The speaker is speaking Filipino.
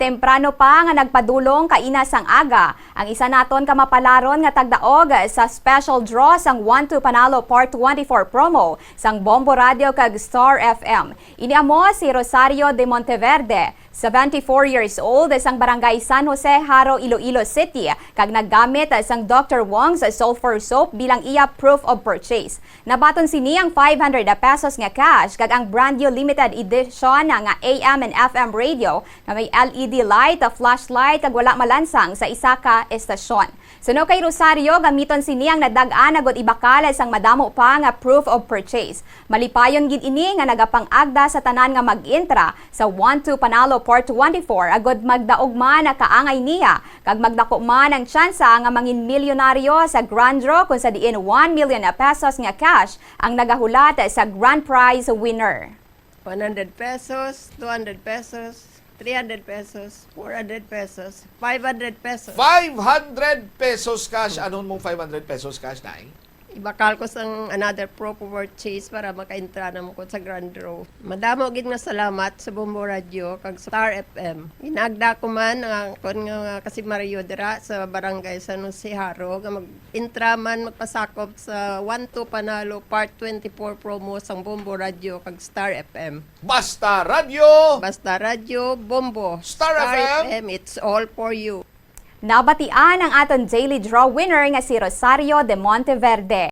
temprano pa nga nagpadulong kaina sang aga. Ang isa naton kamapalaron nga tagdaog sa special draw sang 1-2 Panalo Part 24 promo sang Bombo Radio kag Star FM. Ini amo si Rosario de Monteverde, 74 years old, sang barangay San Jose, Haro, Iloilo City, kag naggamit sang Dr. Wong's sulfur soap bilang iya proof of purchase. Nabaton sini ang 500 pesos nga cash kag ang brand new limited edition nga AM and FM radio na may LED light, flashlight kag wala malansang sa isa ka estasyon. Suno kay Rosario, gamiton sini ang nadag-an agud ibakal sang madamo pa nga proof of purchase. Malipayon gid ini nga nagapang-agda sa tanan nga mag-intra sa 1-2 Panalo Part 24 agud magdaog man na kaangay niya kag magdako man ang tsansa nga mangin milyonaryo sa grand draw kung sa diin 1 million pesos nga cash ang nagahulat sa grand prize winner. 100 pesos, 200 pesos, 300 pesos, 400 pesos, 500 pesos. 500 pesos cash. Anong mong 500 pesos cash, Nay? Ibakal ko sang another proof of purchase para makaintra na mo ko sa grand draw. Madamo gid nga salamat sa Bombo Radio kag Star FM. Inagda ko man ang kon nga kasi Mario dira sa barangay San Jose, Haro nga mag-intra man magpasakop sa 1-2 Panalo Part 24 promo sang Bombo Radio kag Star FM. Basta Radio! Basta Radio, Bombo, Star FM. It's all for you. Nabatian ang aton daily draw winner nga si Rosario de Monteverde.